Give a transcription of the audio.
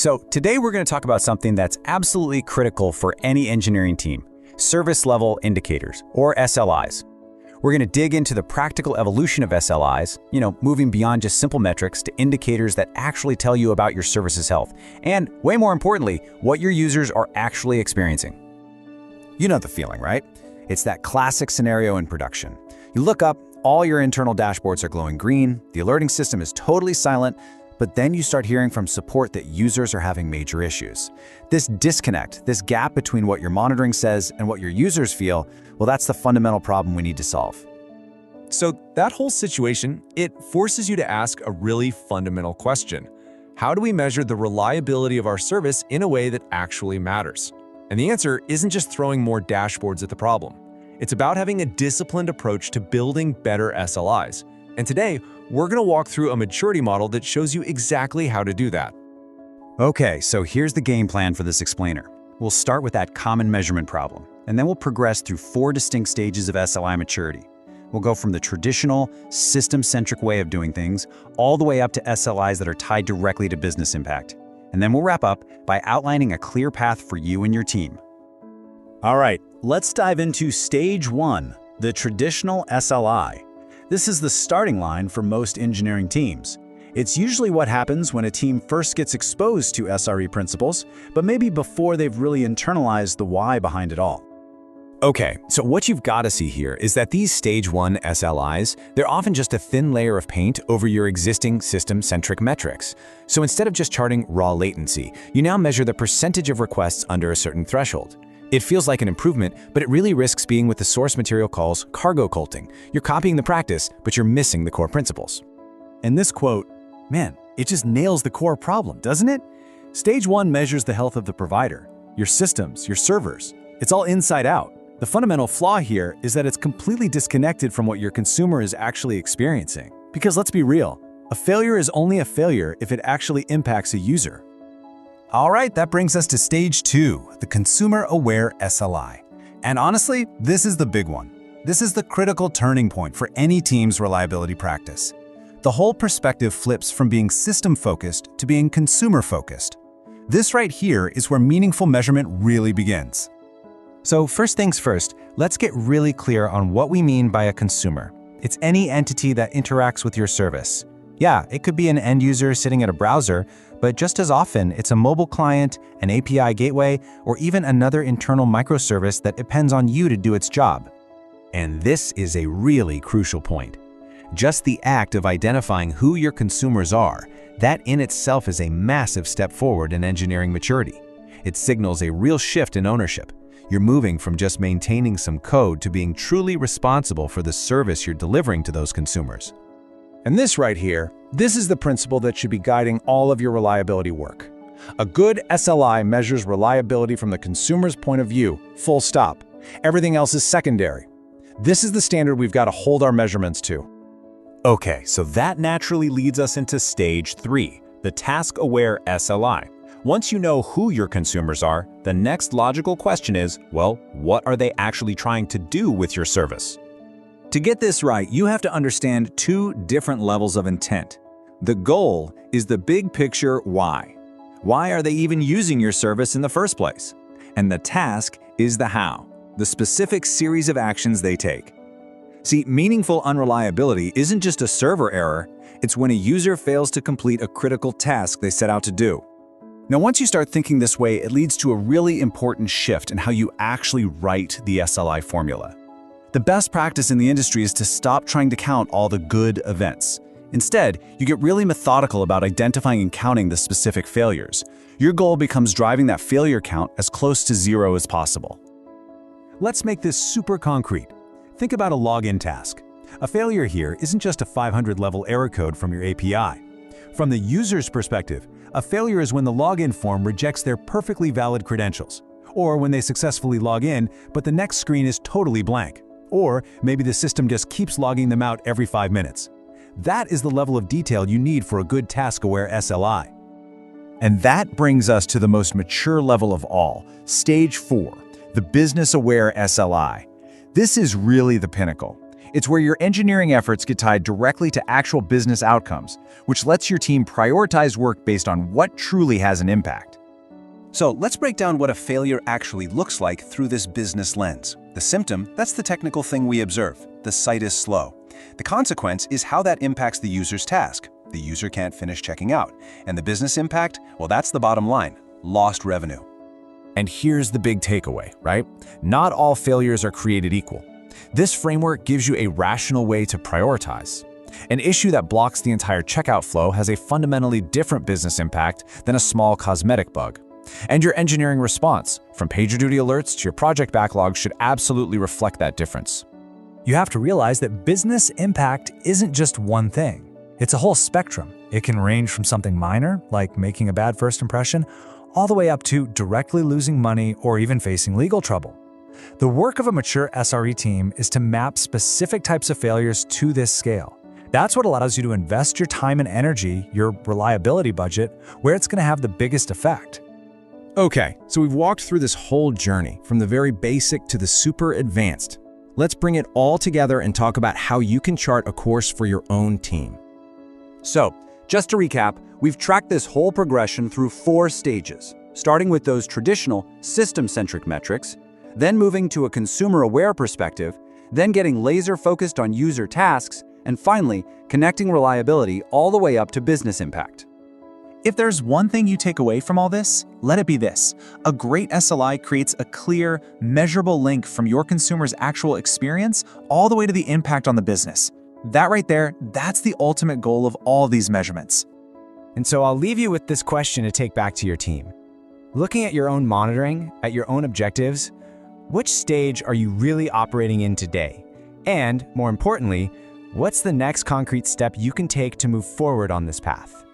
So today we're going to talk about something that's absolutely critical for any engineering team, service level indicators, or SLIs. We're going to dig into the practical evolution of SLIs, moving beyond just simple metrics to indicators that actually tell you about your service's health, and way more importantly, what your users are actually experiencing. You know the feeling, right? It's that classic scenario in production. You look up, all your internal dashboards are glowing green, the alerting system is totally silent, but then you start hearing from support that users are having major issues. This disconnect, this gap between what your monitoring says and what your users feel, well, that's the fundamental problem we need to solve. So that whole situation, it forces you to ask a really fundamental question. How do we measure the reliability of our service in a way that actually matters? And the answer isn't just throwing more dashboards at the problem. It's about having a disciplined approach to building better SLIs. And today, we're going to walk through a maturity model that shows you exactly how to do that. Okay, so here's the game plan for this explainer. We'll start with that common measurement problem, and then we'll progress through 4 distinct stages of SLI maturity. We'll go from the traditional, system-centric way of doing things, all the way up to SLIs that are tied directly to business impact. And then we'll wrap up by outlining a clear path for you and your team. All right, let's dive into Stage 1, the traditional SLI. This is the starting line for most engineering teams. It's usually what happens when a team first gets exposed to SRE principles, but maybe before they've really internalized the why behind it all. Okay, so what you've got to see here is that these Stage 1 SLIs, they're often just a thin layer of paint over your existing system-centric metrics. So instead of just charting raw latency, you now measure the percentage of requests under a certain threshold. It feels like an improvement, but it really risks being what the source material calls cargo culting. You're copying the practice, but you're missing the core principles. And this quote, man, it just nails the core problem, doesn't it? Stage 1 measures the health of the provider, your systems, your servers. It's all inside out. The fundamental flaw here is that it's completely disconnected from what your consumer is actually experiencing. Because let's be real, a failure is only a failure if it actually impacts a user. All right, that brings us to Stage 2, the consumer-aware SLI. And honestly, this is the big one. This is the critical turning point for any team's reliability practice. The whole perspective flips from being system-focused to being consumer-focused. This right here is where meaningful measurement really begins. So first things first, let's get really clear on what we mean by a consumer. It's any entity that interacts with your service. Yeah, it could be an end user sitting at a browser, but just as often, it's a mobile client, an API gateway, or even another internal microservice that depends on you to do its job. And this is a really crucial point. Just the act of identifying who your consumers are, that in itself is a massive step forward in engineering maturity. It signals a real shift in ownership. You're moving from just maintaining some code to being truly responsible for the service you're delivering to those consumers. And this right here, this is the principle that should be guiding all of your reliability work. A good SLI measures reliability from the consumer's point of view, full stop. Everything else is secondary. This is the standard we've got to hold our measurements to. Okay, so that naturally leads us into Stage 3, the task-aware SLI. Once you know who your consumers are, the next logical question is, well, what are they actually trying to do with your service? To get this right, you have to understand 2 different levels of intent. The goal is the big picture why. Why are they even using your service in the first place? And the task is the how, the specific series of actions they take. See, meaningful unreliability isn't just a server error, it's when a user fails to complete a critical task they set out to do. Now, once you start thinking this way, it leads to a really important shift in how you actually write the SLI formula. The best practice in the industry is to stop trying to count all the good events. Instead, you get really methodical about identifying and counting the specific failures. Your goal becomes driving that failure count as close to 0 as possible. Let's make this super concrete. Think about a login task. A failure here isn't just a 500-level error code from your API. From the user's perspective, a failure is when the login form rejects their perfectly valid credentials, or when they successfully log in, but the next screen is totally blank. Or maybe the system just keeps logging them out every 5 minutes. That is the level of detail you need for a good task-aware SLI. And that brings us to the most mature level of all, Stage 4, the business-aware SLI. This is really the pinnacle. It's where your engineering efforts get tied directly to actual business outcomes, which lets your team prioritize work based on what truly has an impact. So let's break down what a failure actually looks like through this business lens. The symptom, that's the technical thing we observe. The site is slow. The consequence is how that impacts the user's task. The user can't finish checking out. And the business impact, well, that's the bottom line: lost revenue. And here's the big takeaway, right? Not all failures are created equal. This framework gives you a rational way to prioritize. An issue that blocks the entire checkout flow has a fundamentally different business impact than a small cosmetic bug. And your engineering response, from PagerDuty alerts to your project backlog, should absolutely reflect that difference. You have to realize that business impact isn't just one thing. It's a whole spectrum. It can range from something minor, like making a bad first impression, all the way up to directly losing money or even facing legal trouble. The work of a mature SRE team is to map specific types of failures to this scale. That's what allows you to invest your time and energy, your reliability budget, where it's going to have the biggest effect. Okay, so we've walked through this whole journey, from the very basic to the super advanced. Let's bring it all together and talk about how you can chart a course for your own team. So, just to recap, we've tracked this whole progression through 4 stages, starting with those traditional system-centric metrics, then moving to a consumer-aware perspective, then getting laser-focused on user tasks, and finally, connecting reliability all the way up to business impact. If there's one thing you take away from all this, let it be this: a great SLI creates a clear, measurable link from your consumer's actual experience all the way to the impact on the business. That right there, that's the ultimate goal of all these measurements. And so I'll leave you with this question to take back to your team. Looking at your own monitoring, at your own objectives, which stage are you really operating in today? And, more importantly, what's the next concrete step you can take to move forward on this path?